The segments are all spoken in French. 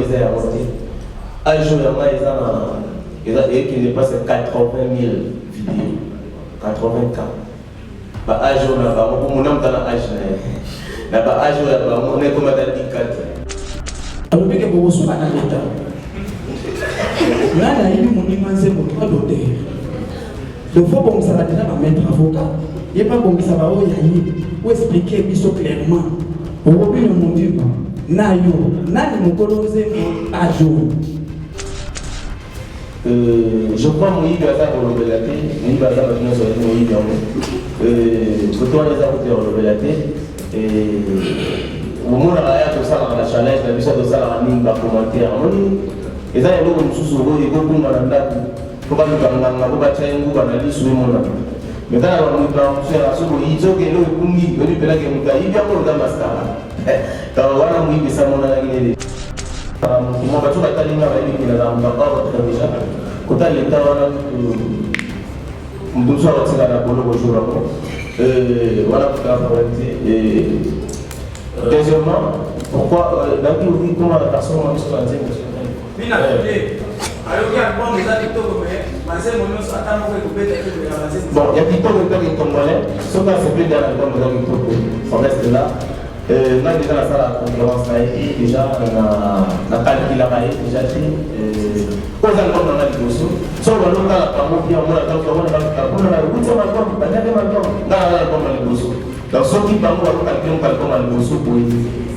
les a montés. Un jour, il y a passé 80 000 vidéos. 80 cas. Bah, un jour, là-bas, on a un âge. Là-bas, un jour, là-bas, on est comme à 4. Alors, il y a beaucoup de choses à l'État. Là, il y a eu mon immense droit d'auteur. Donc, il faut que ça va déjà mettre avocat. Il n'y a pas comme ça va expliquer clairement. Au début, on me dit, je crois que Moïse Gaza pour le Belaté, Moïse Gaza maintenant sur le Moïse Gaza. Surtout on les a pour le Belaté. Au moment où on a tout ça dans la challenge, on a vu ça dans la ligne, dans le commentaire. Et ça, il y a beaucoup de choses sur le beaucoup de malades. Il faut pas nous parler, il faut pas tirer un goût, analyse sur le monde. Mais quand on a sur la soupe, il faut que l'eau est combie, il faut que l'eau est pour le mascara. Quand on a Moïse, ça m'a donné. Moi, je suis allé à la ligne, là, on va pas votre déjà. Quand on est là, on doit sortir à la bonne aujourd'hui. Voilà pour la réalité. Deuxièmement, pourquoi la vie où comment la personne m'a dit sur la tête. Bon, il y a des temps qui sont congolais, sauf que c'est plus dans l'album de l'album, on reste là. On a déjà la salle à concurrence, déjà, on a calculé la maille, déjà fait. Aux albums, on a dit aussi. Sauf que l'autre, on a pas bien, on a dit qu'on a le 8e album, on a le 9e album, on a l'album à l'album. Donc, ceux qui parlent, on a calculé l'album à l'album pour eux.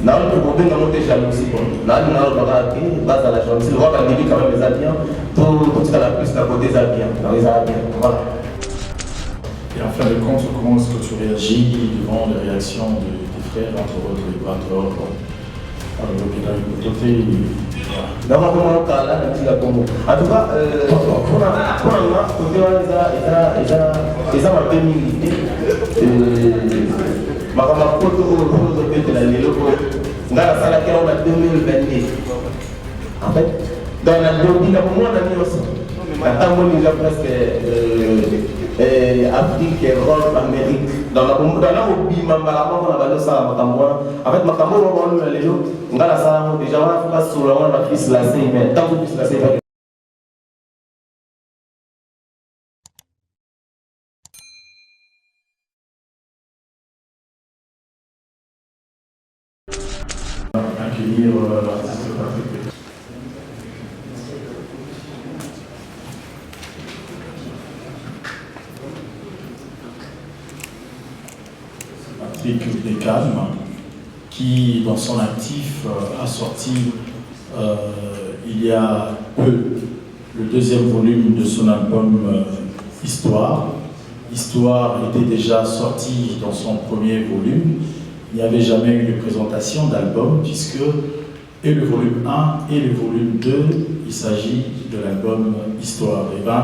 Là, on peut bien monter jalousie. Là, on a le base à la jalousie. On va début quand même les habillants pour tout la plus la côté des habillants. Dans les habillants, voilà. Et en fin de compte, comment est-ce que tu réagis devant les réactions des frères, entre autres les bras alors le côté. Dans ma commande, là, en tout cas, pour la côté, ils ont un peu milité. Ma commande, pour le la lélo, on a la salle à laquelle on a 2022. En fait, dans la lobby, on a mis aussi. Maintenant, on est presque. Afrique, Europe, Amérique. Dans la lobby, on a ça, en fait, ma caméra, on a les autres. On a ça, déjà, on a fait sur la on a fait la scène, mais tant que plus la scène. Accueillir l'artiste Patrick. Patrick Bekam, qui dans son actif a sorti il y a peu le deuxième volume de son album Histoire. Histoire était déjà sorti dans son premier volume. Il n'y avait jamais eu de présentation d'album puisque et le volume 1 et le volume 2, il s'agit de l'album Histoire. Et ben,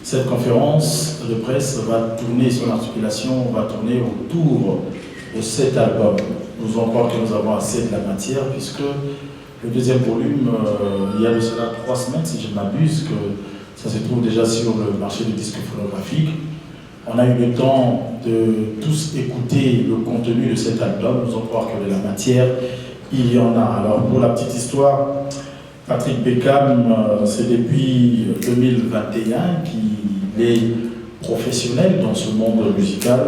cette conférence de presse va tourner, son articulation va tourner autour de cet album. Nous allons croire que nous avons assez de la matière puisque le deuxième volume, il y a de cela 3 semaines, si je ne m'abuse, que ça se trouve déjà sur le marché du disque phonographique. On a eu le temps de tous écouter le contenu de cet album. Nous allons croire que de la matière, il y en a. Alors pour la petite histoire, Patrick Bekam, c'est depuis 2021 qu'il est professionnel dans ce monde musical.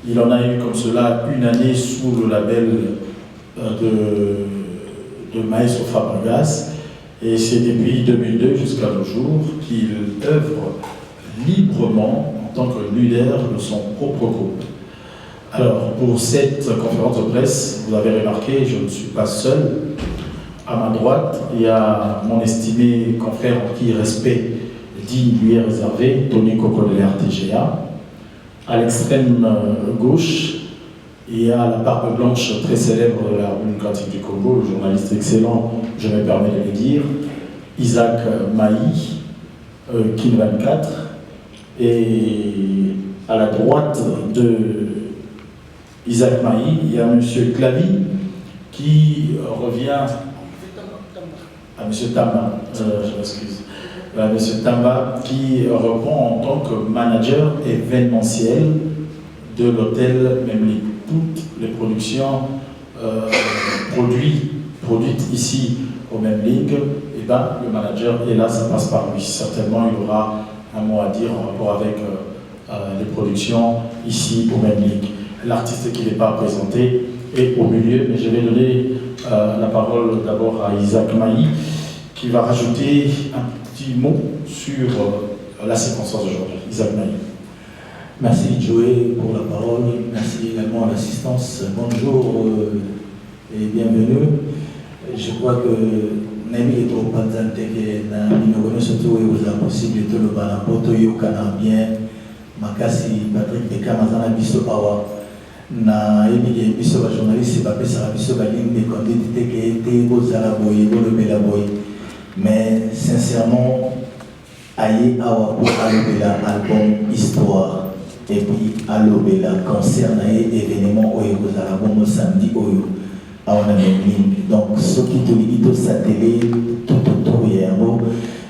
Il en a eu comme cela une année sous le label de Maestro Fabregas. Et c'est depuis 2002 jusqu'à nos jours qu'il œuvre librement en tant que leader de son propre groupe. Alors, pour cette conférence de presse, vous avez remarqué, je ne suis pas seul. À ma droite, il y a mon estimé confrère en qui respect digne lui est réservé, Tony Coco de l'RTGA. À l'extrême gauche, il y a la barbe blanche très célèbre de la République démocratique du Congo, le journaliste excellent, je me permets de le dire, Isaac Maï, Kin 24. Et à la droite de Isaac Maï, il y a M. Clavi qui revient à M. Tamba, je m'excuse, à M. Tamba qui reprend en tant que manager événementiel de l'hôtel Memlik. Toutes les productions produites ici aux mêmes ligues, et ben, le manager est là, ça passe par lui. Certainement, il aura un mot à dire en rapport avec les productions ici aux mêmes ligues. L'artiste qui n'est pas présenté est au milieu, mais je vais donner la parole d'abord à Isaac Maï, qui va rajouter un petit mot sur la circonstance d'aujourd'hui. Isaac Maï. Merci Joey pour la parole, merci également à l'assistance. Bonjour et bienvenue. Je crois que Nemi est trop patente que na minogone surtout et vous a possible de le bana poto yo kana bien makasi Patrick Bekam azana biso awa na yebi biso ba journaliste ba pesa biso ba ligne de conduite te ke te bozala boye bo le bela boye mais sincèrement aye awa pour alobela album Histoire et puis alobela concerne événement oyo bozala bon samedi oyo on a une ligne. Donc, ce qui te dit tout ça télé, tout autour, il y a un mot.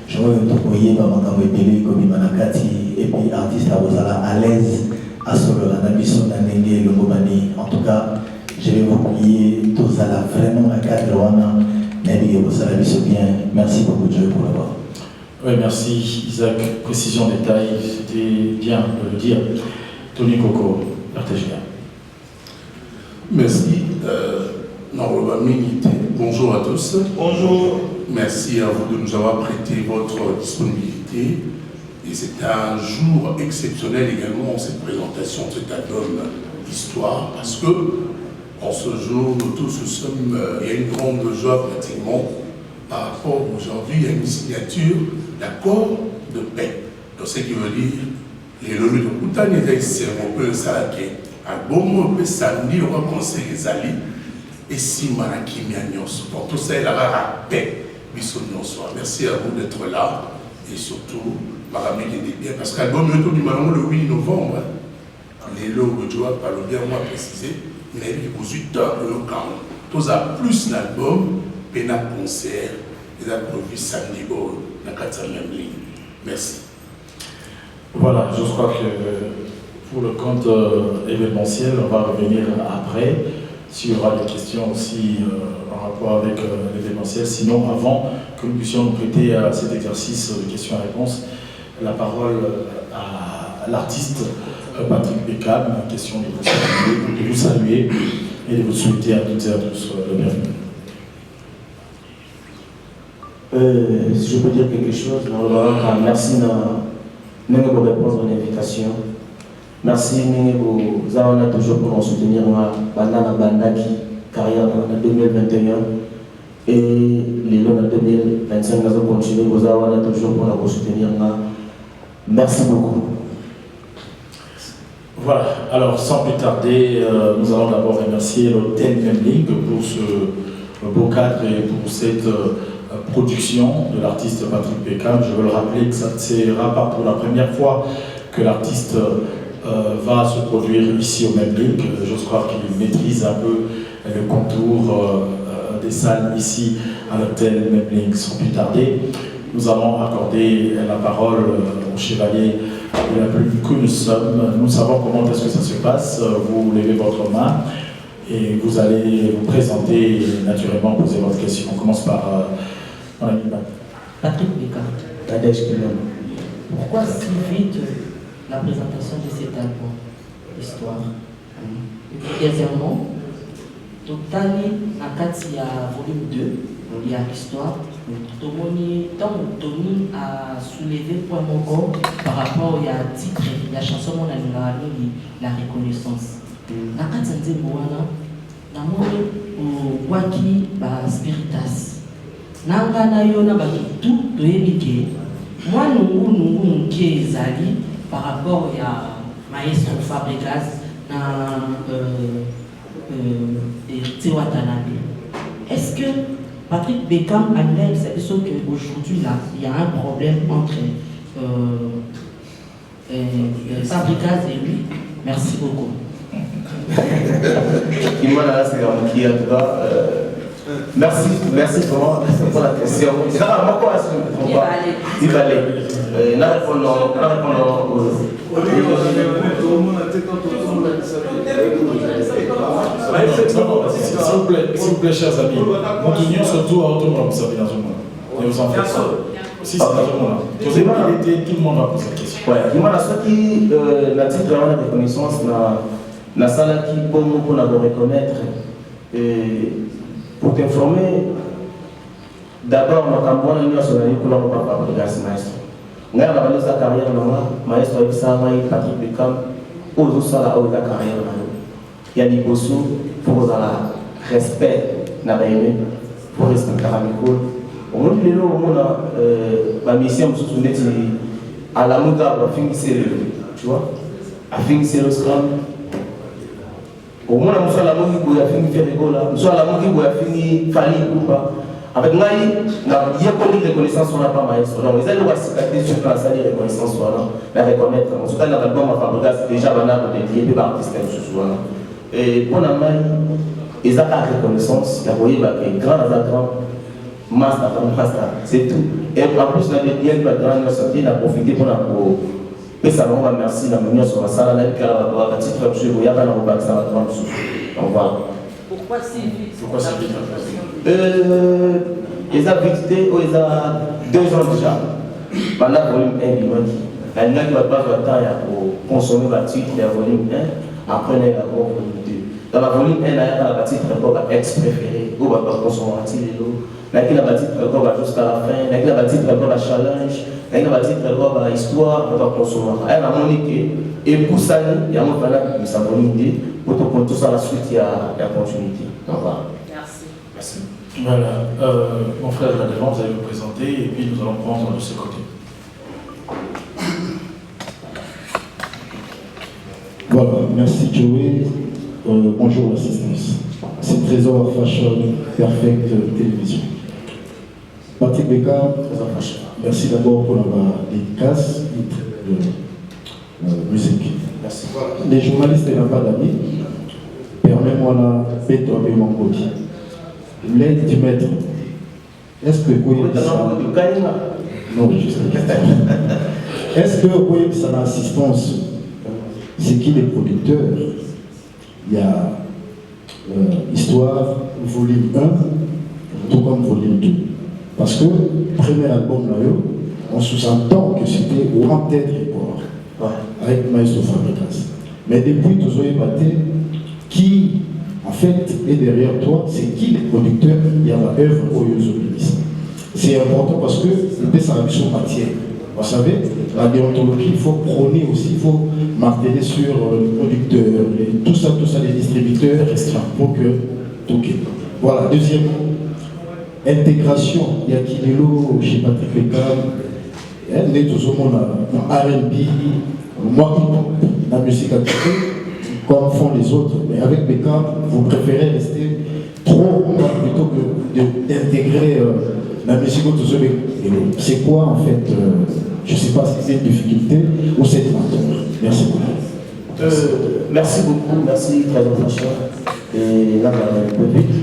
Je vais te voyer par ma caméra comme Manakati et puis artiste à l'aise à solo la nabison d'Anenge le Mobani. En tout cas, je vais vous prier tous à la vraiment la cadre wana Nabi et vous à la bien. Merci beaucoup Dieu pour l'avoir. Oui, merci Isaac. Précision détail, c'était bien de le dire. Tony Coco, RTGA. Merci. Bonjour à tous. Bonjour. Merci à vous de nous avoir prêté votre disponibilité. Et c'est un jour exceptionnel également, cette présentation de cet album Histoire, parce que en ce jour, nous tous sommes, il y a une grande joie pratiquement par rapport aujourd'hui à une signature d'accord de paix. Donc ce qui veut dire, les lois de Koutani on peut s'arrêter. Un bon mot, on peut samedi, on va commencer les alliés. Et si Manakimi a nyonso, pour tout ça, il a la paix. Merci à vous d'être là et surtout, Maramé est bien parce que l'album est du Maramé le 8 novembre. Les lots que tu vois, par le bien, moi précisé, il a eu 18 heures le camp. Tout ça, plus l'album, Pena concert, il a produit samedi au la 4e ligne. Merci. Voilà, je crois que pour le compte événementiel, on va revenir après. S'il y aura des questions aussi en rapport avec l'événementiel. Sinon, avant que nous puissions nous prêter à cet exercice de questions-réponses, la parole à l'artiste Patrick Bekam, question de vous saluer et de vous souhaiter à toutes et à tous le bienvenu. Si je peux dire quelque chose, merci de répondre à l'invitation. Merci vous avez toujours pour nous soutenir pendant la carrière en 2021 et les en 2025 nous allons continuer vous avez toujours pour nous soutenir. Merci beaucoup. Voilà, alors sans plus tarder, nous allons d'abord remercier l'hôtel Memling pour ce beau cadre et pour cette production de l'artiste Patrick Bekam. Je veux le rappeler que ça ne sera pas pour la première fois que l'artiste va se produire ici au Memling. Je crois qu'il maîtrise un peu le contour des salles ici à l'hôtel Memling. Sans plus tarder, nous allons accorder la parole au chevalier de la plume que nous sommes. Nous savons comment est-ce que ça se passe. Vous levez votre main et vous allez vous présenter et naturellement poser votre question. On commence par mon ami Patrick Bekam. Pourquoi si vite la présentation de cet album, Histoire? Et puis deuxièmement, Totali Nakatia volume 2, il y a Histoire. Tony a soulevé point mon corps par rapport à titre, il y a chanson mon ami la reconnaissance. Nakatia Nzemboana, namoni au Waki Spiritas. Nanga na yo na tout toyebike. Moi nous ezali par rapport à Maestro Fabregas na Tewatanabe. Est-ce que Patrick Bekam a l'air qu'aujourd'hui là, il y a un problème entre Fabregas et lui? Merci beaucoup. Merci vraiment pour la question. Il va aller. Nous répondons aux S'il vous plaît, chers amis, continuons surtout à autour de Sabina Zuma. Ne vous en faites pas. Si c'est tout le monde va poser la question. Ouais, dis-moi, ce qui la titre vraiment de reconnaissance, la salle qui pour nous reconnaître, pour t'informer, d'abord, ma campagne est sur la ligne pour l'homme papa de Gassi Maestro. Nous avons parlé de sa carrière, Maestro avec Patrick Beckham, aux autres salles de la carrière. Il y a des bossons pour le respect, pour respecter la Nicole. Au monde de l'eau, ma mission, je me suis dit, à la mode, à finir tu vois, à finir le scrum. Au monde, je suis à la mode qui a fini Ferrigola, je suis à la mode qui a fini Fanny Koupa. Avec moi, il y a pas de reconnaissance sur la part maestro. Donc, ils allaient cicatrice sur la salle de reconnaissance sur la reconnaître. En tout cas, dans l'album, ma fabrique, c'est déjà banal de dédier par artiste et pour la main, ils ont la reconnaissance, il y a grand master, c'est tout. Et en plus, on a des biens de la grande sortie, on a profité pour la et ça va merci, la manière sur la salle, la titre absolu, il y a pas de bac, ça va prendre sous. Donc voilà. Pourquoi si vite? Pourquoi si vite? Ils ont visité, ils ont 2 ans déjà. Pendant volume 1, il m'a dit. Il y a pas de temps pour consommer la titre, il y a volume 1, après il y a volume 2. Dans la volume 1, il y a la titre encore ex-préféré, où on va consommer l'eau. Il y a la titre encore jusqu'à la fin, il y a la titre encore challenge, il y a la titre encore histoire, on va consommer. Il y a la monique, et pour ça, il y a un peu de sa volume 2, pour tout ça, la suite, il y a continuité. Merci. Merci. Voilà, mon frère de la Défense, vous allez vous présenter et puis nous allons prendre de ce côté. Voilà, merci Joey. Bonjour l'assistance. C'est Trésor Fashion Perfect Télévision. Patrick Beckham, merci d'abord pour la dédicace de musique. Merci. Les journalistes n'ont pas d'amis. Permets-moi la paix de mon côté. L'aide du maître. Est-ce que vous pouvez non, juste est-ce que vous pouvez ça l'assistance? C'est qui les producteurs? Il y a Histoire, volume 1, tout comme volume 2. Parce que le premier album, là, on sous-entend que c'était au Wanted Report, avec Maestro Fabricas. Mais depuis, tout ça est qui, en fait, est derrière toi, c'est qui les producteurs, il y a la œuvre au Yosobilis. C'est important parce que c'était sa mission matière. Vous savez, la déontologie, il faut prôner aussi, il faut marteler sur les producteurs, tout ça, les distributeurs, pour que tout est. Voilà, deuxièmement, intégration, il y a Kinelo chez Patrick Beckham, il est toujours mon R&B, moi, la musique à côté, comme font les autres, mais avec Beckham, vous préférez rester trop plutôt que d'intégrer la musique au toujours. C'est quoi en fait je ne sais pas si c'est une difficulté ou c'est une lenteur. Merci beaucoup. Merci beaucoup, merci très bien. Et là, un peu vite.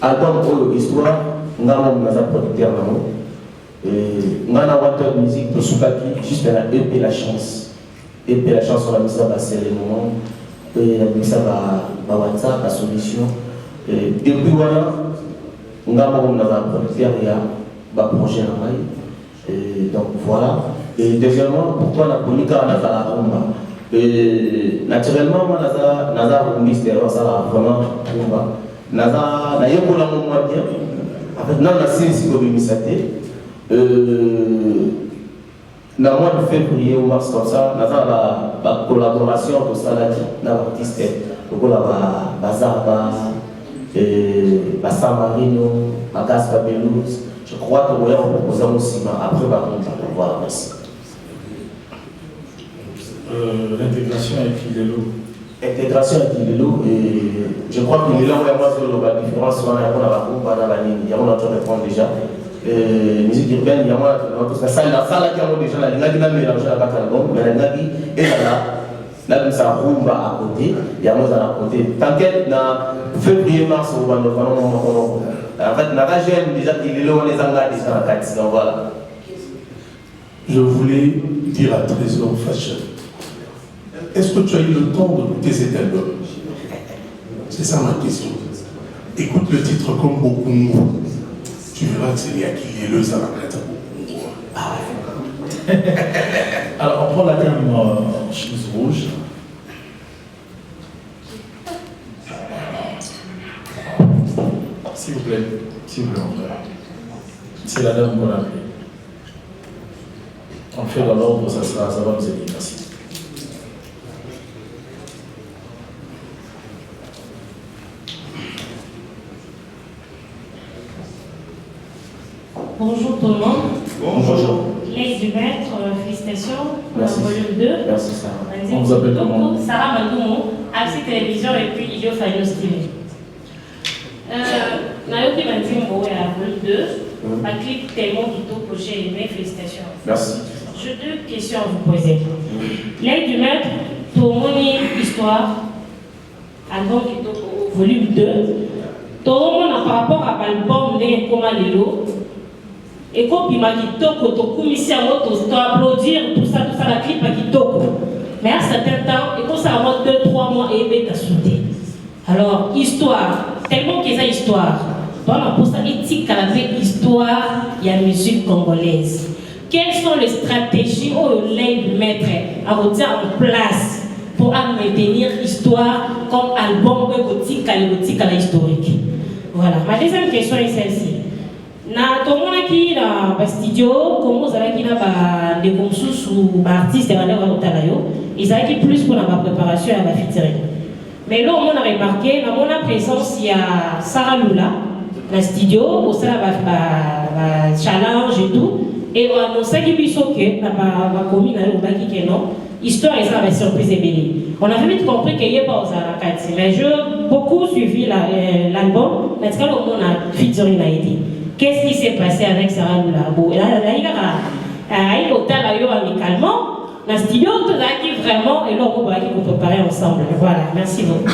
Album Histoire, nous avons un producteur. Nous avons un auteur de musique pour Soukaki, juste la chance. Et la chance, on a mis ça, c'est le moment. Et on a mis ça, WhatsApp, la solution. Depuis voilà, nous avons un producteur et un projet à maille. Donc voilà. Et deuxièmement, pourquoi la politique a la rumba? Naturellement, moi, Naza Rumba, ça vraiment rumba. Naza, n'a pas la moment bien. En fait, dans la série comme Missaté, dans le mois de février ou mars comme ça, Naza la collaboration de Salati, dans l'artiste, donc la Bazarba, Samarino, Gaspa Belouz. Je crois que vous avez proposé aussi, après, voilà, merci. L'intégration avec Kilelo. Intégration avec Kilelo, et je crois que Kilelo, moi, sur la différence, on a la ligne, il y a un autre réponse déjà. Musique urbaine, il y a un autre, ça, la salle qui a déjà, la ligne qui a mélangé la carte album, mais la ligne qui est là, comme ça, rumba à côté, il y a un autre à côté. Tant qu'elle, dans février, mars, on va nous faire en fait, Naragène, déjà qu'il est là, on les engage déjà dans la carte, donc voilà. Je voulais dire à Trésor Fashion, est-ce que tu as eu le temps d'écouter cet album? C'est ça ma question. Écoute le titre comme beaucoup. Tu verras que c'est lié à qui est le ça va être beaucoup. Alors, on prend la gamme chemise rouge. S'il vous plaît, c'est la dame qu'on a appelée. On fait dans l'ordre, ça va nous aider. Merci. Bonjour tout le monde. Bonjour. L'aide du maître, félicitations pour Merci. le volume 2. Merci Sarah. On vous appelle comment? Sarah Mandoumo, ABC Télévision et puis Idio Fayos TV. Nayoki Mandimbo est à volume 2. Un clip tellement Guido que j'ai aimé, félicitations. Merci. J'ai deux questions à vous poser. L'aide du maître, pour mon histoire, album Guido volume 2. Tout le monde par rapport à l'album de Koma Lelo. Et quand il m'a dit Toko, tu commissions à applaudir, tout ça, la clip m'a dit Toko. Mais à un certain temps, et quand ça remonte 2-3 mois, et bien, t'as sauté. Alors, histoire, tellement qu'il y a histoire. Dans la poste éthique, à la histoire, il y a musique congolaise. Quelles sont les stratégies où l'aide maître à mettre en place pour maintenir l'histoire comme album gothique à la historique? Voilà. Ma deuxième question est celle-ci. Na tomona ki na studio comme vous avez qui na des consus ou artistes et ils avaient plus pour la préparation à la featuring. Mais là on a remarqué dans mon présence il y a Sarah Lula na studio au sein va challenge et tout et on annonçait qu'il biso que na commune na Lubaki que non histoire et ça va surprise et on a vite compris qu'il n'y a pas aux Arakati mais j'ai beaucoup suivi l'album parce que on a featuring na été. Qu'est-ce qui s'est passé avec Sarah Lula? Il a amicalement, dans le studio, tout a vraiment, et là, on va préparer ensemble. Voilà, merci beaucoup.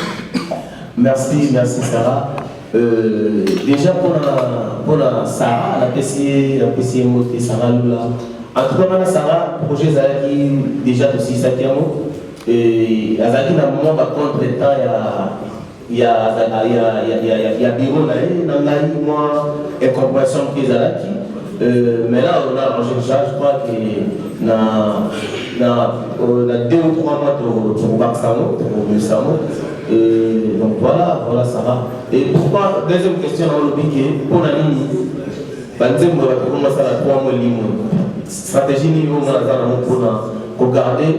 Merci Sarah. Déjà pour la Sarah, la PC monter Sarah Lula. En tout cas, Sarah, le projet Zalaki, déjà de 6 et Azaki n'a moment par contre le temps il y a bureau là, moi, incorporation qui est là. Mais là, on a arrangé ça, je crois qu'on a 2 ou 3 mois pour Baxamo, pour Musamo. Donc voilà, ça va. Et pourquoi, deuxième question, on a oublié, pour la ligne, on va commencer à 3 mois de stratégie niveau pour garder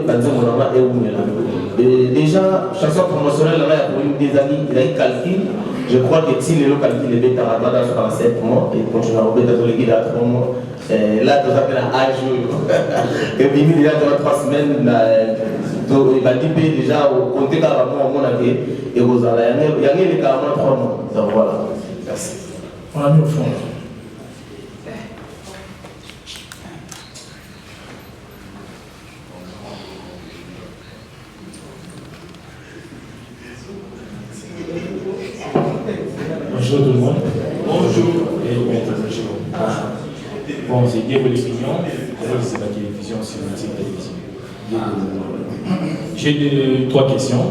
et déjà, chanson promotionnelle, il y a pour des années, il y a un calcul. Je crois que si le calcul est bêta à 7 mois et continue à bêta sur les guides à 3 mois, là, tu as fait un âge. Et puis, il y a 3 semaines, il va dire déjà au compte carrément, on a dit, et vous allez, il y a les carrément 3 mois. Donc voilà. Merci. On a mis au fond. Bonjour tout le monde. Bonjour. Bon, c'est bien vos opinions. C'est la télévision, c'est une télévision. J'ai 3 questions.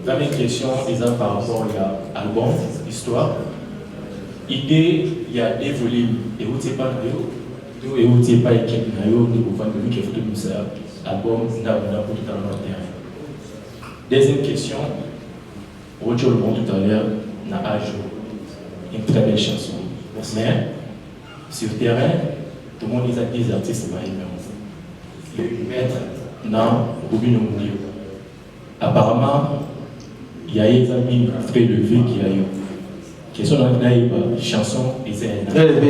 La première question est par rapport à l'album, l'histoire. Idée, il y a des volumes. Et vous n'êtes pas de et vous n'êtes pas équipe de vous faire de qui est tout ça. Album, n'a pour tout à l'heure. Deuxième question. Vous avez dit tout à l'heure, n'a pas joué. Une très belle chanson. Mais sur le terrain, tout le monde dit que les artistes vont le mettre dans Rubino Mounio. Apparemment, il y a des amis très élevés qui a eu. Question dans la chanson et c'est très élevé,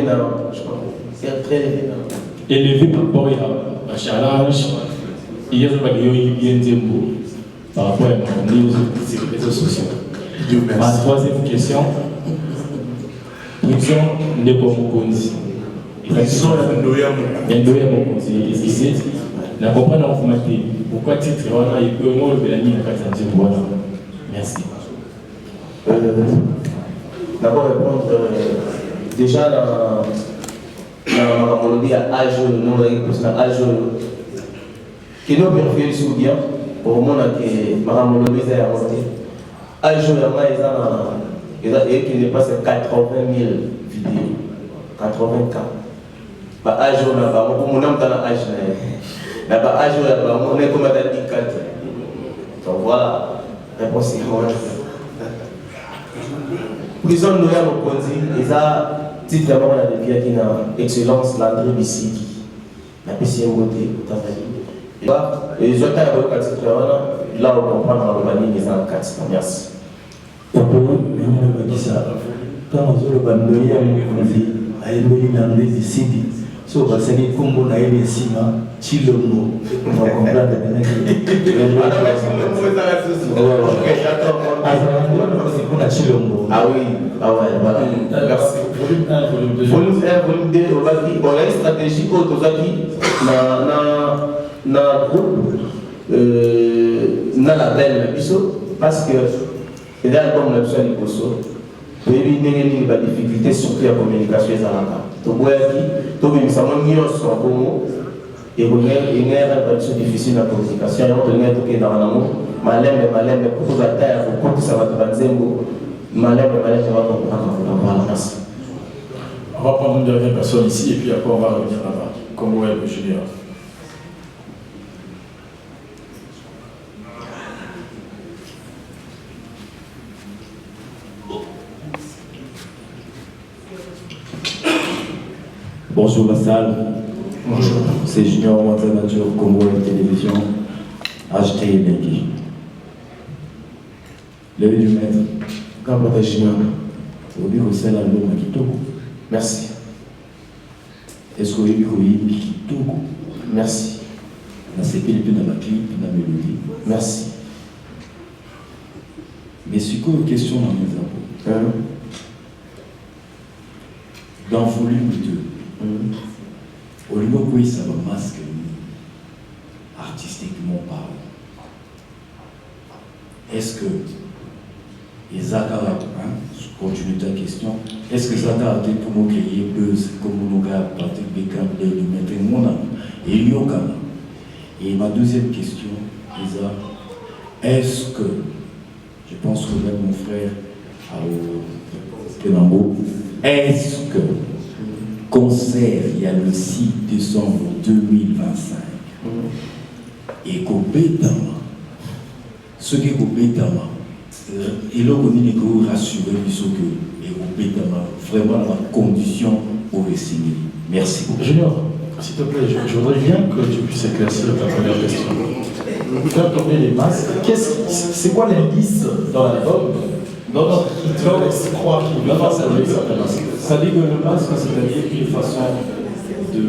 je crois. C'est très élevé. Élevé par rapport à un challenge. Il y a des bien par rapport à les réseaux sociaux. Ma troisième question. Prison de Mokonzi. Prison de Mokonzi. La comprendre en formaté. Pourquoi titre on a eu peu moins de la ligne à 4 voilà. Merci. D'abord répondre déjà dans la Colombie à âge qui nous vérifie le souvenir pour le monde que Maramolobi a monté. âge et qui dépasse 80 000 vidéos. 80K. Bah, âge on a pas, mon nom dans l'âge là. Bah, âge on a pas, on est comme à 4. Donc voilà, réponse est moi. Prison nous a proposé, et ça, titre d'abord on a depuis qui n'a excellence l'André Bissiki, la PCM beauté, tout à fait. Et je t'ai avoué que là on comprend dans le banni les en 4. Merci. On peut même dire ça. Quand on a le banni, on a eu des CD. So, parce que les Congo n'a eu Sima, Chilono, on va comprendre ah oui, ah ouais, voilà. Merci. Volume 1, volume 2, on va dire, on a une stratégie autorisée dans le groupe, dans la belle, parce que les albums ne sont pas possibles. Il y a des difficultés surtout la communication. Donc, il y a et vous avez une traduction difficile dans la communication. Il y a des gens malem, pour la terre, pour que ça va te malem, merci. On va prendre une dernière personne ici et puis après on va revenir là-bas. Comme ouais, le junior. Bonjour la salle. Bonjour. C'est Junior Manager Congo Télévision HT Lengi. L'œil du maître. Comment est Junior? Au bureau c'est la loi Makitoko. Merci. Est-ce que vous avez Makitoko? Merci. La CP est dans la clip, dans la mélodie. Merci. Mais c'est quoi une question dans mes impôts? Dans volume 2. Au niveau où ça va masque artistiquement parlant, est-ce que les accords, je continue ta question, est-ce que ça a été pour nous créer buzz comme nous avons Patrick Beckham, de mettre mon âme et Yokana? Et ma deuxième question, Isa, est-ce que, je pense que même mon frère au Penambo, est-ce que concert, il y a le 6 décembre 2025. Et qu'au Bétama, ce qui est au Bétama, et là on est rassuré que au Bétama, vraiment la condition pour les signer. Merci beaucoup. Junior, s'il te plaît, je voudrais bien que tu puisses éclaircir ta première question. Faire tourner les masques, c'est quoi l'indice dans l'album? Non, tu crois qu'il va faire le masque. Ça dit que le masque, c'est-à-dire une façon de.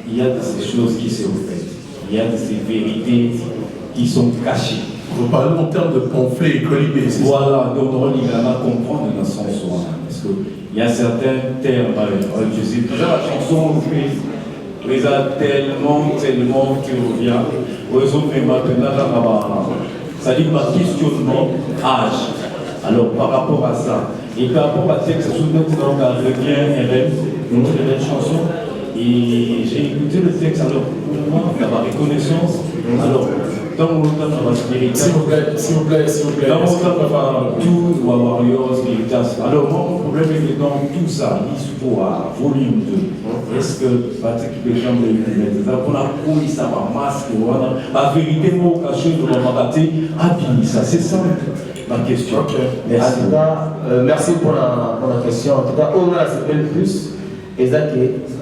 Il y a de ces choses qui se répètent. Il y a de ces vérités qui sont cachées. Vous parlez en termes de pamphlets et colibés, c'est ça? Voilà, donc on va comprendre dans son sens. Parce qu'il y a certains termes, je sais déjà la chanson, les a tellement qui revient. Mais maintenant, ça dit ma questionnement, âge. Alors par rapport à ça, et par rapport à texte, souvent on revient RM, une chanson, et j'ai écouté le texte, alors pour moi, d'avoir reconnaissance, alors dans mon temps, on va se mériter. S'il vous plaît. Dans mon temps, on va tout, ou avoir Warriors, Méritas. Alors mon problème est dans tout ça, l'histoire, volume 2. Est-ce que Patrick Beckham de l'Université, on a pris ça, ma masque, la vérité, mon cachet, de ma raté, habille ça, c'est ça ma question. Okay. Merci. En tout cas, merci pour la question. En tout cas, on a le plus. Et ça,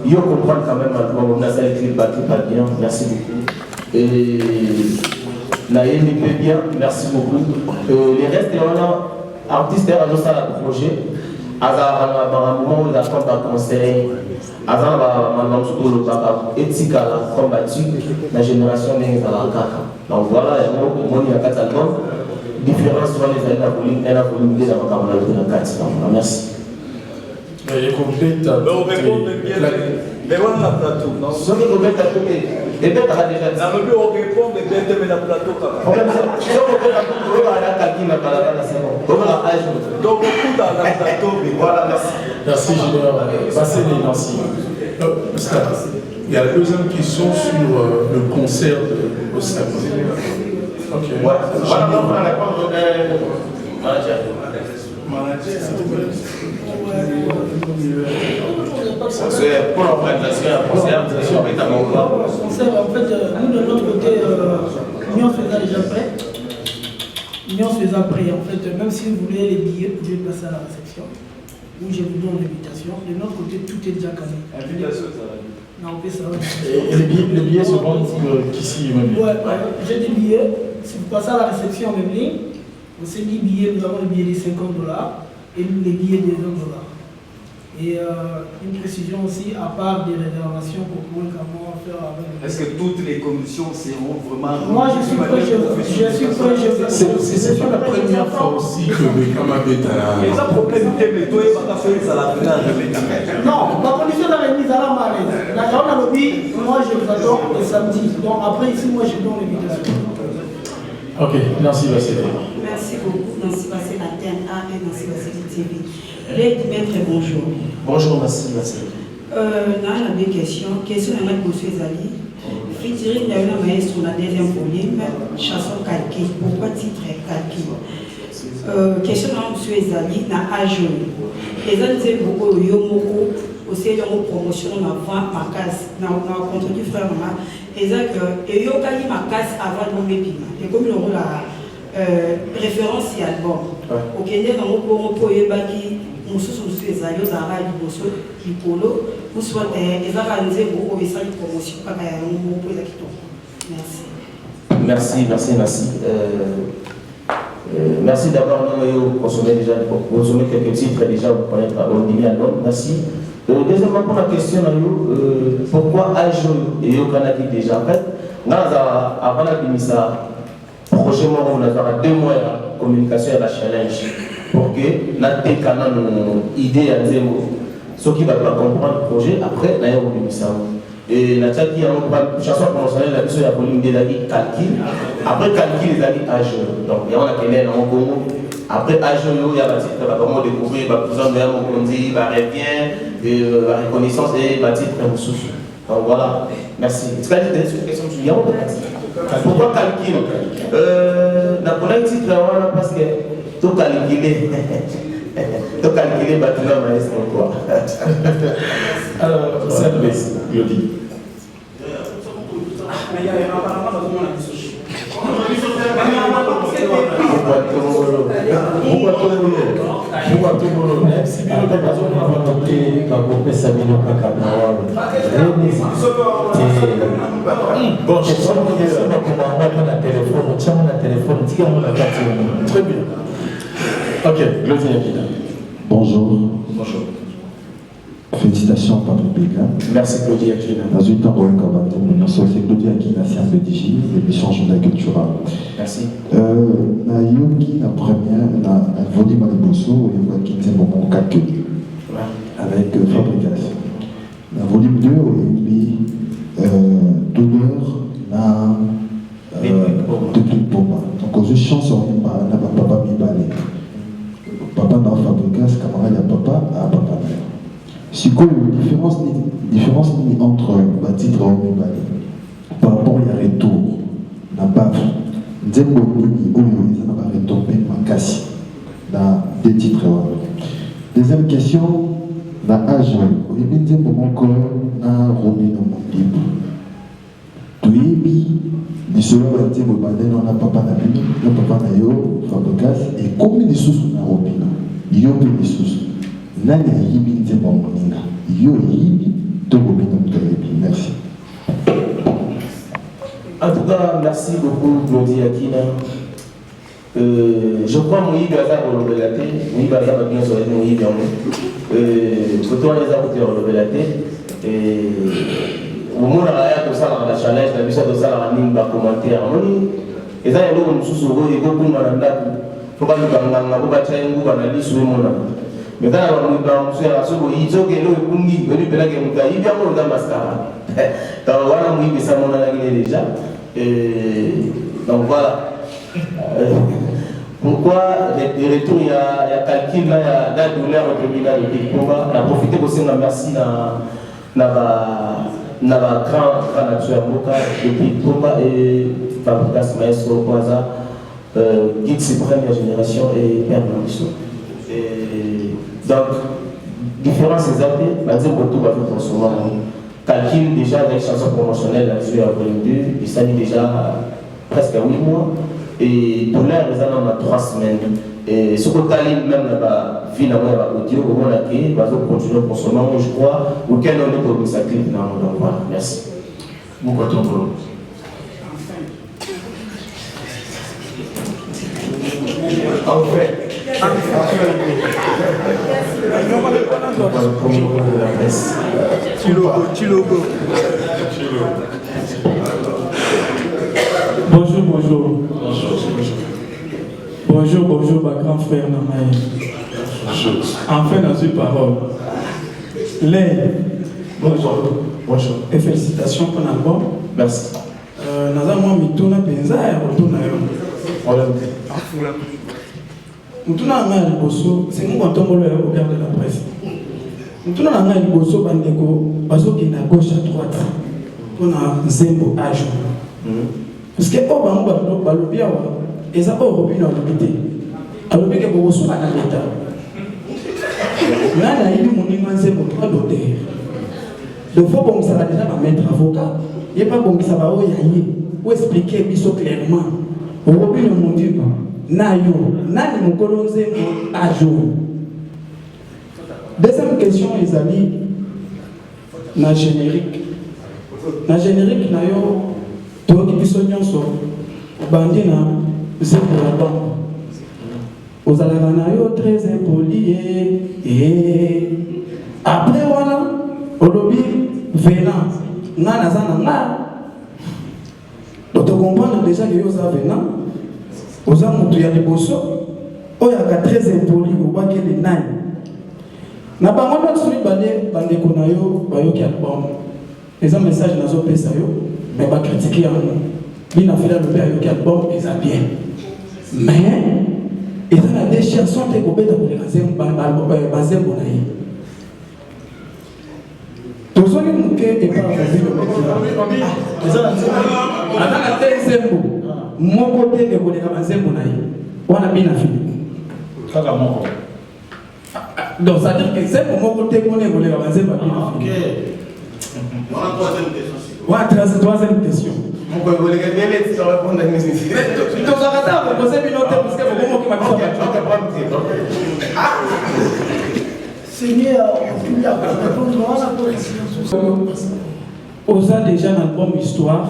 il faut comprendre quand même, on a ça écrit pas bien. Merci beaucoup. Et Naïm bien, merci beaucoup. Les restes, on a artistes à nous ça le projet. À un moment où il a fait un conseil, avant de combattu la génération des Alakaka. Donc voilà, il y a 4 albums. Différence sur les années, elle a voulu me dire dans la 4. Merci. Mais complète. Mais on a plateau, non? Ce qui est complète, et bien, tu as déjà dit. Non, mais on répond, mais bien, tu as plateau. Donc, beaucoup dans la plateau, mais voilà, merci. Merci, Junior. Passez les Nancy. Il y a la deuxième question sur le concert de Osaka. Ok. Voilà, on va répondre. Pour l'organisation, en fait, nous de notre côté, Union faisant déjà prêt. Union faisant prêt, en fait, même si vous voulez les billets, vous pouvez passer à la réception. Où je vous donne l'invitation. De notre côté, tout est déjà calé. Invitation, ça va. Non, on fait ça. Et les billets se vendent qu'ici, Emmanuel? Ouais, j'ai des billets. Si vous passez à la réception en même ligne, vous savez, les billets, nous avons le billet de $50 et les billets de $20. Et une précision aussi, à part des réservations pour pouvoir comment faire avec. Est-ce que toutes les commissions seront vraiment. Moi, je suis prêt, c'est pas la première fois aussi que Bekamabé a. Il y a un problème de nettoyer, il va faire ça la première. Non, ma condition de remise à la malaise. La grande à lobby, moi je vous attends le samedi. Donc après, ici, moi je donne l'invitation. Ok, merci Vassili. Merci beaucoup, Nancy Vassili Antenne A et Nancy Vassili TV. Les maîtres, bonjour. Bonjour, merci. Dans la question à M. Zali. Featuring le maestro dans la deuxième volume, chanson calquée. Pourquoi titre calqué? Question à M. Zali, dans Ajoun. Les gens disent beaucoup de Yomoko, aussi de promotion dans ma case, dans le contre du frère Mama. Et ça que Yokali ma case avant de mon épine. Et comme il y a référence à l'album. Au Kenya, dans mon poème, nous sommes les alliés dans la radio, Polo, nous sommes les arrangés pour faire une promotion. Merci. Merci d'avoir consommé quelques titres déjà pour connaître Ondimi album. Merci. Deuxièmement, pour la question, pourquoi Ajo et Yokanaki déjà en fait, avant la finissa, prochainement, on a 2 mois de communication à la challenge. Pour que la idée à zéro, ce qui va comprendre le projet, après, il y a un et la tchaki a une chanson promotionnelle, la mission de la volume des calcul. Après calcul, les amis âge. Donc, il y a un Kenya dans mon Congo. Après âge, il y a vraiment découvrir, besoin de mon conduit, la revient, la reconnaissance et la titre un souffle. Donc voilà, merci. Est-ce que vous avez une question? Pourquoi calcul? Napoléon titre parce que tout calculé. Tout calculé, bâtiment maestro quoi. Alors, ça laisse, Claudie. Très bien. Ok, Claudie Yakina. Bonjour. Bonjour. Félicitations par le public. Merci Claudie Yakina. Dans une temps, c'est Claudie Yakina, sciences de Digi, l'émission Journal Cultura. Merci. Na yoki na première, na volume de Bosso, il y a qui était moment calcul avec fabrication. Na volume 2, il y a douleur na depuis pour moi. Donc aux chansons, il y a papa mi balé. Papa na fabrication, camarade à papa à papa. C'est quoi la différence entre le titre et le balé par rapport à retour na baf. Nzembo Nini Oyo, ils en avaient retombé Makassi dans 2 titres. Deuxième question, dans âge, au début Nzembo encore na Romino Mondibu. Tuibi, l'histoire de Nzembo Baden, on a papa na bino, le papa na yo, Fabrikas, et combien de sous na Romino? Yo plus de sous. Nani yibi Nzembo Moninga. Yo yibi, to Romino Mtoyebi. Merci. En tout cas, merci beaucoup Claudie Yakina. Je crois que Moïse Gaza va relever la tête. Moïse Gaza va bien se relever Moïse bien. Surtout on les a relevé la tête. Au moment où on a tout ça dans la challenge, la mission de ça dans la ligne va commenter à Moni. Et ça, il y a beaucoup de choses qui sont beaucoup de mal. Il faut pas nous faire un peu de temps pour analyser sur le monde. Mais quand on a un peu de temps, il faut que nous puissions nous faire un peu de temps. Il y a un peu de temps. Donc voilà, Moïse Gaza mon analyse déjà. Donc voilà. Pourquoi les retours, il y a calcul, il y a la douleur au tribunal de Pikomba. On a profité aussi de merci na grand acteur Moka de Pikomba et Fabrikas Maestro Kwaza guide suprême de la génération et père Mauricio. Donc, différents examens, Madame Boto va faire son calcul déjà avec chanson promotionnelle là-dessus à volume 2, il s'agit déjà presque 8 mois. Et pour l'heure, ils en ont 3 semaines. Et ce côté même là-bas, finalement, il va continuer au moment là, il va continuer pour ce moment, je crois, auquel on est pour sa clip. Donc voilà, merci. Mon coton pour En fait, Bonjour, ma grand frère Namaye. Enfin, dans une parole. Bonjour. Et félicitations pour l'album. Merci. Nazamo mituna penza ya rotuna yo. Mutuna nga liboso, c'est mon contombolo ya regard de la presse. Mutuna nga liboso bandeko bazoki na gauche à droite. Pour na zembo âge. Parce que au bango balobia wa eza au robino lobité. Alobi ke boso na leta. Là na yidi moninga zembo pas d'auteur. Donc faut bon ça déjà va mettre avocat. Il n'y a pas bon ça va ou expliquer biso clairement. Au robino mon Dieu. Nayo, nani mukolonze à jour. Deuxième question, les amis, na générique. Na générique, nayo, toi qui biso nyonso, bandina, c'est pour la banque. Aux alamanayo très impoli et après voilà, au lobby venant, nana zana nga. Donc tu comprends déjà que yosa venant. Aux amours de Yaliboso, il y a très impoli, au bas qu'il est nain. Na pas moi celui bandé konayo, bayo qui album. Les messages nazo pesa yo, mais pas critiquer en nous. Bien fait le père yo qui album, ils a bien. Mais ils ont des chansons qui ont été pour les bazem bonaï. Tous ceux qui ont été par le mon côté de Bodega Mazembo naï, on a bien affiné. Donc ça veut dire que c'est pour mon côté qu'on est Bodega Mazembo. Ok. Troisième question. Mon côté, vous voulez que je réponde à une question. Tu t'en arrêtes à poser une autre parce que vous qui m'a Seigneur, on a déjà un album Histoire.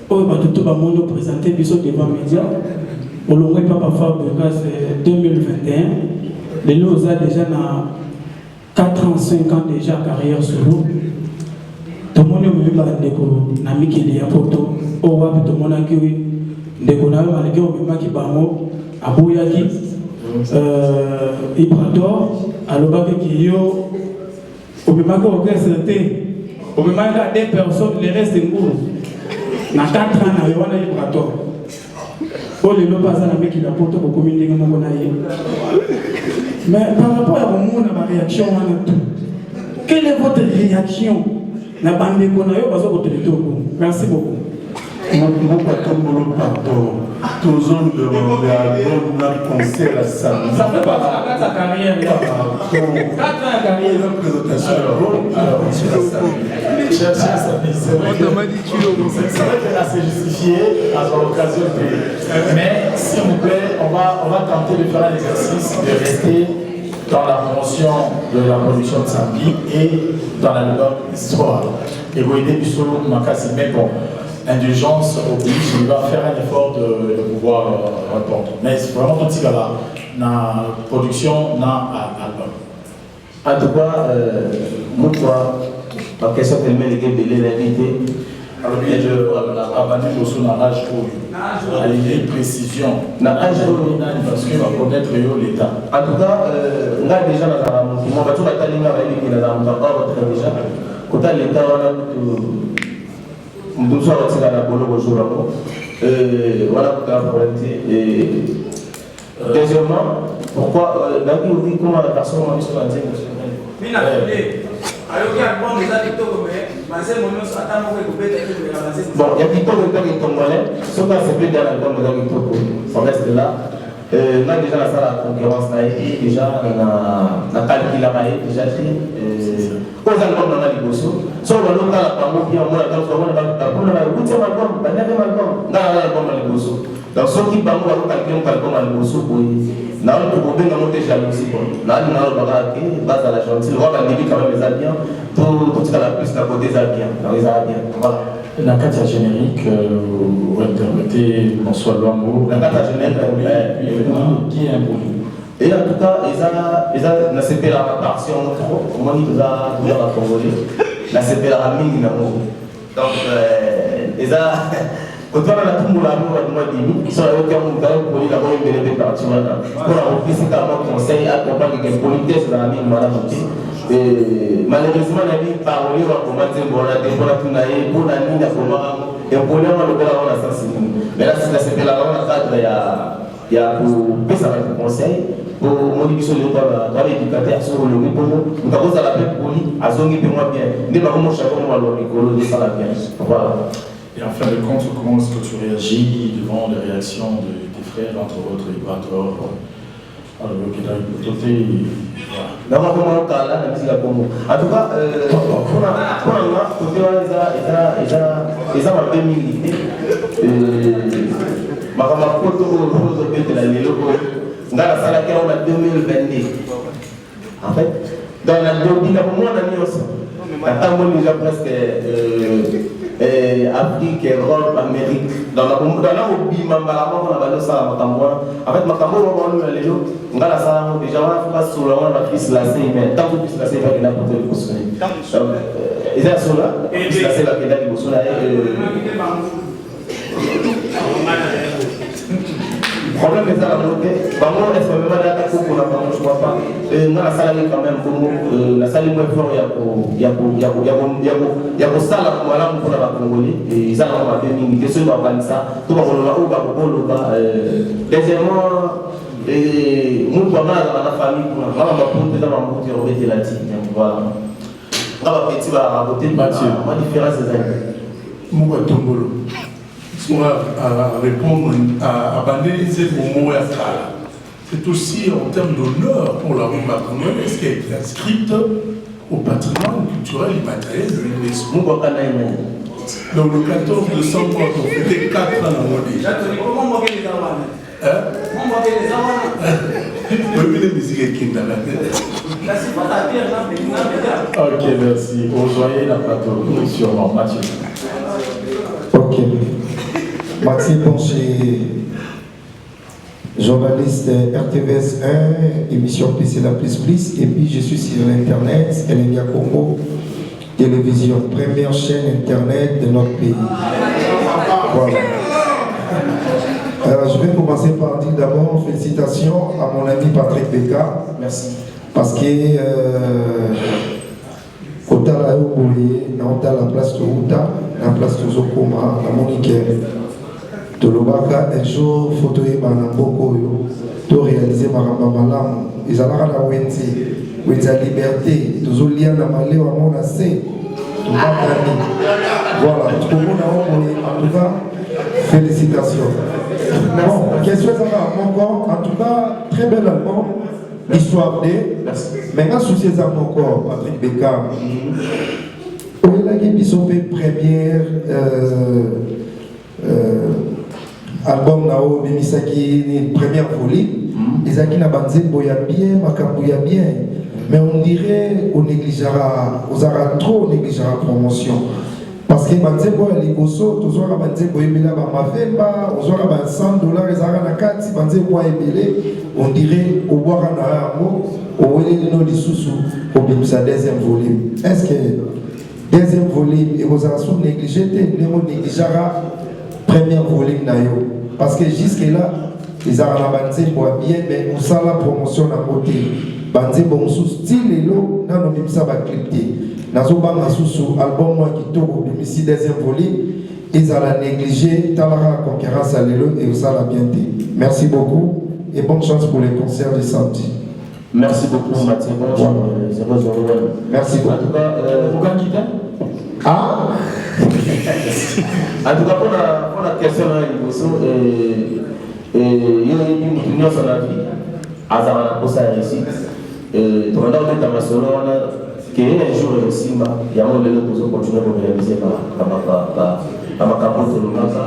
Oh, tout le monde présenté devant les médias. Au long de Papa Fabre, c'est 2021. Les lots ont déjà 4 ans, 5 ans déjà carrière sur l'eau. Tout le monde a mis qu'il y a photo. Oh, tout le monde a dit que les gens qui ont Abouyaki, Ibrador, Alobake Kiyo, Obimaka Okeseté, Obimaka des personnes, les restes de Mourou. Na 4 ans, na yona Ibrador. Oh, les lots passent à la mec qui a porté pour communiquer mon monaïe. Mais par rapport à mon ma réaction, quelle est votre réaction? Na bande konayo bazo ko téléto. Merci beaucoup. Mon patron, pardon. Tous on demande à un concert à samedi. Ça fait pas de sa carrière. 4 ans de carrière. La présentation alors, c'est vrai que là c'est justifié à l'occasion de. Mais s'il vous plaît, on va tenter de faire un exercice de rester dans la promotion de la production de samedi et dans l'album Histoire. Et vous aidez Bissot Makassi, mais bon. Indulgence oblige, il va faire un effort de pouvoir répondre. Mais c'est vraiment tout ce qu'il y a là, la production, na album. En tout cas, moi, ma question est tellement de l'invité. Alors, bien, je abandonne aussi dans l'âge où il y a une précision. Dans l'âge où parce qu'il va connaître l'État. En tout cas, on a déjà dans mon moment, on va aller dans mon déjà. Quand l'État, nous sommes aussi dans la bonne jour. Voilà pour la volonté. Deuxièmement, pourquoi on dit comment la personne a mis sur la tête. Bon, il y a qui tombe le temps qui tombe là, ce qu'on a fait dans l'album de l'album, ça reste là. On a déjà la salle à concurrence, déjà on a calculé la maille, déjà fait. Aux albums, on a les bossos. Soit on a l'autre à la parole, puis on a la parole, on a le 8e album, on a le 9e album, on a l'album à les bossos. Donc, ceux qui parlent, on a calculé un album à les bossos. Nous avons bien monté jalousie. Nous avons base à la jalousie. Le roi va dire quand même les Albiens, tout ce qu'on a plus d'un côté des Albiens. Voilà. La carte générique, vous interprétez François Loamo. La carte générique, qui est imposé. Et en tout cas, ils ont la séparation trop. Comment ils ont toujours la Congolais. La séparation minimum. Donc, ils ont. Quand on a tout le monde, ils sont là aucun monde pour lui d'avoir une belle répartition. Pour la reprise, c'est carrément conseil, accompagner les politesses dans la mine, madame. Malheureusement, la vie parole va commencer pour la décoration, pour la ligne, et pour le moment, on a sensible. Mais là, c'est la séparation, on a cadre, il y a pour payer ça avec le conseil, pour modifier le droit l'éducateur sur le pour nous. Nous avons à la paix pour lui, à zongi pour moi bien. Nous avons chacun à l'école de ça la bien. Voilà. Et en fin de compte, comment est-ce que tu réagis devant les réactions de tes frères, entre autres Equator, alors le Québec, le côté. Voilà. En tout cas, pour la côté, ils ont un peu milité. Ma photo de la Lélo, on a la salle on a 2022. En fait, dans la Dobina, pour moi, on a mis aussi. Attends, moi, déjà presque. Afrique, Europe, Amérique. Dans la Obi, on a ça en fait, on a les gens, on a la salle, déjà, on a fait sur on a pris la C, mais tant que plus la C, il va n'importe quel poste. Ils sont sur là, la C va qu'il y a des postes là. Le problème est à la montée. Vraiment, est-ce que même à l'attaque pour la maman, je ne crois pas. Nous, la salle est quand même pour nous. La salle est moins forte, il y a pour ça, la voilà, pour la Congolais. Et ils ont fait une question de ça. Tout le monde va deuxièmement, nous, pas mal dans la famille, on va monter dans la montée, on va être là-dessus. Voilà. On va petit raconter ma différence des années. Mouba Tombolo. À répondre à banaliser le mot Kala. C'est aussi en termes d'honneur pour la rumba congolaise qui a été inscrite au patrimoine culturel et matériel de l'UNESCO. Donc le 14 décembre, on fêtait 4 ans à Modi. Comment manquer les Awana? Comment manquer les Awana? Oui, les musiques et Kindala. Ok, merci. Rejoignez la plateau sûrement, Mathieu. Ok. Maxime Ponché, journaliste RTVS 1, émission PC La Plus Plus, et puis je suis sur l'internet, Elenia Congo, télévision, première chaîne internet de notre pays. Voilà. Je vais commencer par dire d'abord félicitations à mon ami Patrick Beka. Merci. Parce que Kota la Yoboye, dans la place de Outa, la place de Zokoma, la Monique. Tolobaka un jour photo na mboko yo to réaliser maramba malamu ezalaka na wenza liberté tozolia na malewa mona se tobakani voilà tokomona omoni en tout cas félicitations. Bon, question ezalaka moko en tout cas très bel album histoire de maintenant souci eza moko Patrick Beka oyelaki biso mpe première album nao bimisaki ni première folie ezaki na banzembo ya bien makambo ya bien mais on dirait on négligera ozara trop négligera promotion parce que banzembo ya liboso tozwaka banzembo ebele ba mavemba ozwaka ba $100 ezalaka na kati banzembo ebele on dirait obwaka na yango oweleli no lisusu obimisa deuxième volume est-ce que deuxième volume ekozala so négligé te ndenge onégligera première volume na yo parce que jusque là ils ont la banzembo bien mais on sent la promotion na côté banzembo mosusu style lelo nano bimisa ba clip te nazobanga susu album moi kitoko bimisi deuxième volume ils ont la négligé talaka concurrence à lelo et ça la bien te. Merci beaucoup et bonne chance pour les concerts de samedi. Merci beaucoup Mathieu. Merci beaucoup. En tout cas, Ah en tout cas, pour la question, il y a une opinion sur la vie. Azara pour sa réussite. Donc, on a un qui est un jour réussi, il y a un moment où on continue à réaliser ma capote de l'Omaka.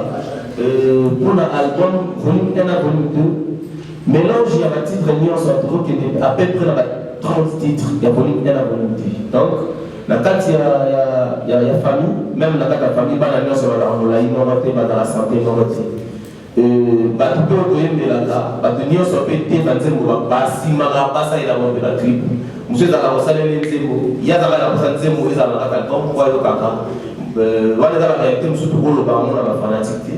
Pour l'album, volume 1 à volume 2, mélange, il y a un titre réunion sur un truc qui est à peu près dans 30 titres, il y a volume 1 à volume 2. Donc, la carte, il y a famille, même la carte de la famille, il y a la sur la santé, bato pe okoyembelaka bato nyonso mpe te banzembo basimaka basalelaka mpe batripe mosu ezalaka kosalele nzembo ye azalaka na kosa nzembo ezalaka kaka album po ayokaka wana ezalaka ya te mosu tokoloba yango na bafanatike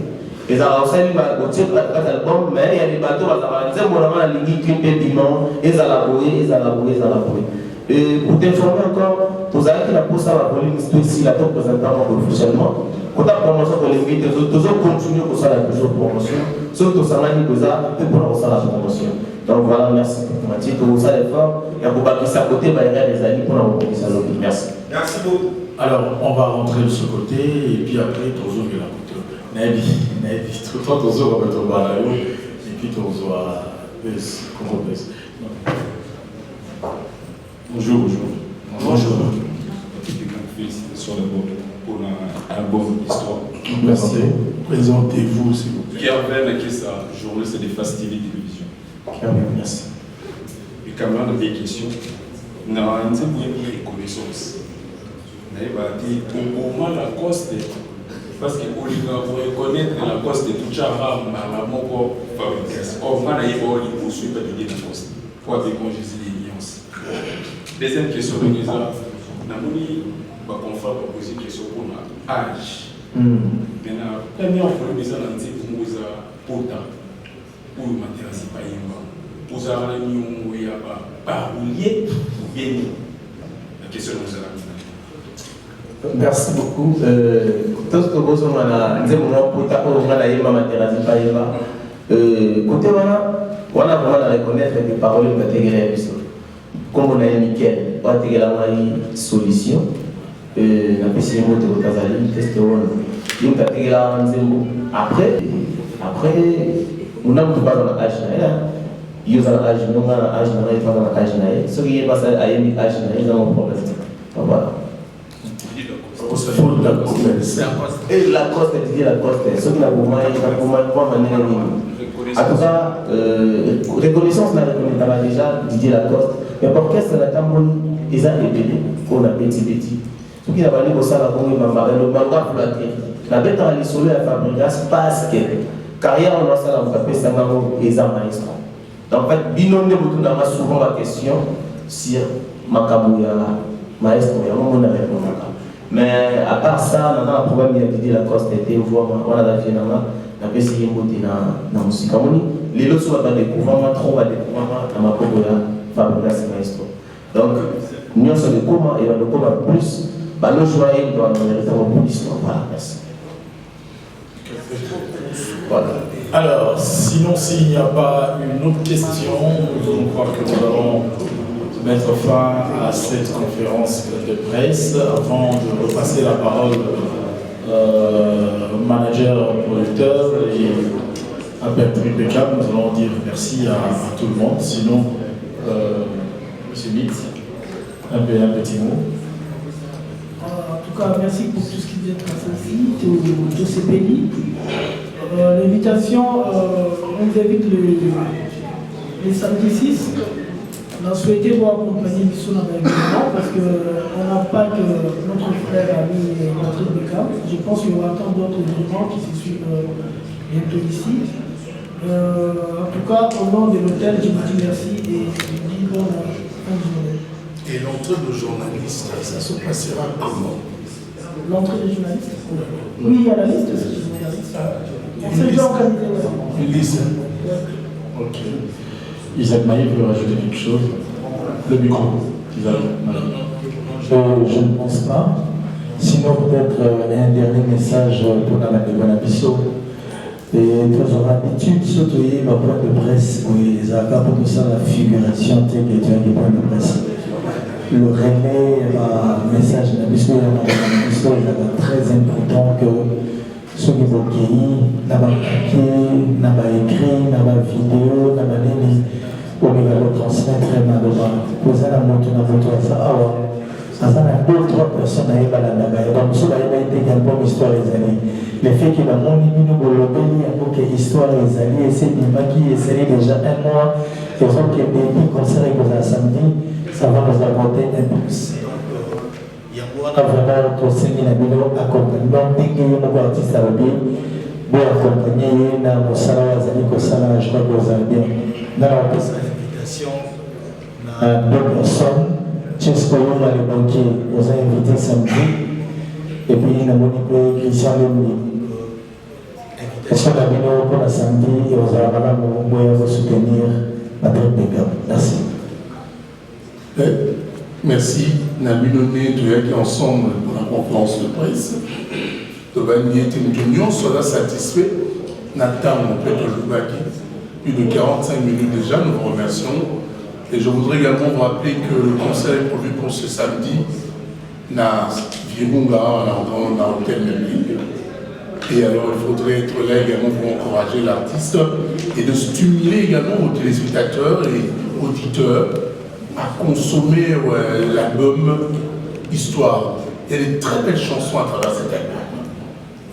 te ezalaka kosali otie kati album mais ya bato bazalaka nzembo nango nalingi kri mpe bimon ezala boye ezala boye ezala boye. Pour t'informer encore, vous avez la poste à la police ici, la top présentement officiellement. Quand la promotion pour les vides, nous allons continuer pour ça la promotion. Surtout ça, on a dit que ça peut pour la promotion. Donc voilà, merci pour Mathieu. Tout ça l'effort. Et pour pas ça côté, il y a des amis pour la promotion. Merci. Merci beaucoup. Alors, on va rentrer de ce côté et puis après, toujours il y a la couture. Nabi, toi, toujours on va te voir là-haut et puis toujours à Bess, comment Bess. Bonjour. Félicitations pour l'album Histoire. Merci. Présentez-vous, s'il vous plaît. Kerven, qui est sa journaliste des festivités de télévision. Kerven, merci. Et quand même, des questions. Nous avons une reconnaissance. Nous avons dit, au moins la coste, parce que pour reconnaître la coste de tout Chara, la moko fabrication. Or, moi, je vais poursuivre la coste. Pour avec moi, je suis l'alliance. Deuxième question, nous avons poser une question pour l'âge. Maintenant, première fois, nous avons dit pour nous pourtant, pour le matériel, c'est pas une pour avoir un peu barouillé ou bien la question nous avons. Merci beaucoup. Tout ce que vous avez dit, côté on a vraiment reconnaître les paroles que tu as dit. Comme on a dit, Michael, on a dit une solution. On a fait un mot de Tazali, test après, on a pas dans l'âge. Il y a un âge, on a un âge, on a pas dans l'âge. Ce qui est passé à un âge, il y a un problème. Voilà. Et la coste, Didier Lacoste, ce qui n'a pas manière. En tout cas, reconnaissance, on a déjà Didier Lacoste, mais pour qu'est-ce que la Cameroun, ils ont ébélé, qu'on a petit. Ce qui n'a pas dit que ça, la Congo, le malgré pour la terre. La bête à l'isolé à Fabrigas, parce que carrière, on a ça, on va faire ça, ils ont maestro. Donc, en fait, binom de Boutou n'a souvent la question sur Makamouya, maestro, il y a un moment où on a répondu. Mais à part ça, on a un problème de Didier Lacoste, on a la vie, on a essayé de monter dans la musique. Les autres sont découvrant, trop à découvrir dans ma Congoya, Fabrigas maestro. Donc, nous sommes de comment et on comment plus. Le joyeux doit nous mériter un peu d'histoire. Voilà, merci. Voilà. Alors, sinon, s'il n'y a pas une autre question, je crois que nous allons mettre fin à cette conférence de presse avant de repasser la parole au manager, producteur et à Bertrand Beckham. Nous allons dire merci à tout le monde. Sinon, M. Mitt, un petit mot. En tout cas, merci pour tout ce qui vient de passer ici, tout ce pays. L'invitation, on vous invite le samedi 6. On a souhaité voir accompagner Bissou dans l'événement parce qu'on n'a pas que notre frère ami Patrick Beckham. Je pense qu'il y aura tant d'autres événements qui se suivent bientôt ici. En tout cas, au nom de l'hôtel, je vous dis merci et je vous dis bonne fin de journée. Et l'entrée de journalistes, ça se passera comment? L'entrée des journalistes? Oui, il y a la liste des journalistes. On s'est déjà organisé. Une liste. Ok. Isaac Maïf veut rajouter quelque chose. Le micro. Je ne pense pas. Sinon, peut-être un dernier message pour la Bonabisso. Et toujours l'habitude, surtout ma point de presse, oui, ça pour tout ça, la figuration, tu es point de presse. le relais, le message de la mission est très important que ceux qui vont accueillir, n'a pas papier, n'a pas écrit, n'a pas vidéo, n'a pas nini, on va le transmettre malheureusement. Vous avez la moto, ça a d'autres personnes à Ebalandaga. Donc, cela a été également l'histoire des années. Le fait qu'il a mon immuno bolobeli, il y a une histoire des années, et c'est des maquis, et c'est déjà un mois, et donc, il y a des concerts que vous avez samedi, ça va nous apporter un plus. Il y a vraiment ton séminaire accompagnement, dès qu'il y a un artiste à la vie, pour accompagner, dans le salon, je crois que vous avez bien. Dans la invitation, deux personnes. Chesco Yoma le banquier nous a invités samedi et puis il a montré Christian Lemni. Invitation d'Abino pour la samedi et aux Arabes pour soutenir notre Béga. Merci. Merci. Nabino Né, tu es ensemble pour la conférence de presse. De Bagné, nous sommes satisfaits. Nathan, mon père de Loubaki, plus de 45 minutes déjà, nous vous remercions. Et je voudrais également vous rappeler que le concert est prévu pour ce samedi dans Virunga, dans l'hôtel Melville. Et alors il faudrait être là également pour encourager l'artiste et de stimuler également aux téléspectateurs et auditeurs à consommer l'album Histoire. Il y a des très belles chansons à travers cet album.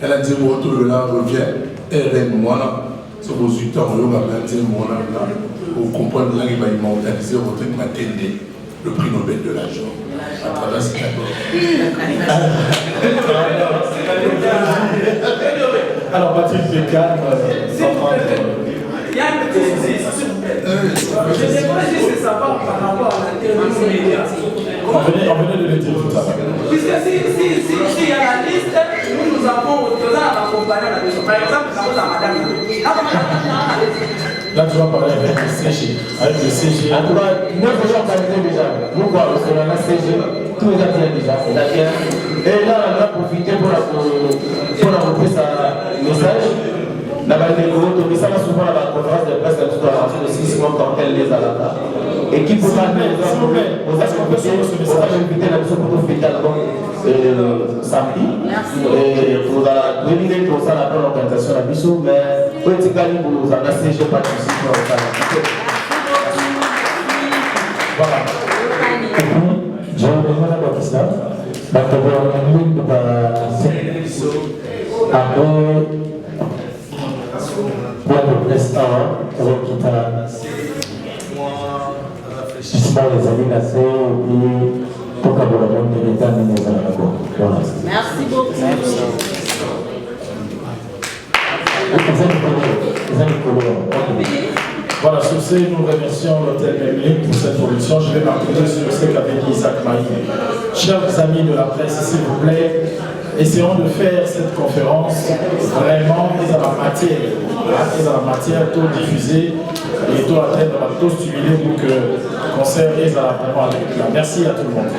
Elle a dit que là revient RN Moana. C'est vos 8 ans, on va dire Moana là. Vous comprenez bien qu'il va immortaliser votre Matende, le prix Nobel de la joie, à travers cet album. Alors Patrick Bécane, il y a une petite je devrais juste savoir par rapport à la télévision média. On venait de le dire tout à l'heure. Puisque si y a la liste, nous avons accompagné la maison. Par exemple, nous avons la madame. Là, tu vas parler avec le CG. Avec le CG. En tout cas, nous voulons organiser déjà. Nous voyons sur la CG, tout est bien déjà. Et là, on va profiter pour envoyer sa message. Dans la vidéo, on ça souvent à la conférence de presse de 6 mois quand elle les a là. Et qui peut pas inviter la mission pour fêter l'album samedi. Et pour la dominer pour ça la bonne organisation la mission, mais pour être égal pour nous en assiéger pas de soucis pour ça. Voilà. Et puis, j'ai besoin d'avoir ça. Donc, on va en ligne pour après. Pour le restaurant, qui t'a rafraîchissement les amis là, et puis pour que vous ayez l'État de nous voilà. Merci beaucoup. Voilà, sur ce, nous remercions l'hôtel Memling pour cette production. Je vais m'appuyer sur ce qu'avait dit Isaac Maï. Chers amis de la presse, s'il vous plaît, essayons de faire cette conférence vraiment dans la matière, tout diffuser et tout atteindre, tout stimuler pour que le concert est vraiment avec là. Merci à tout le monde.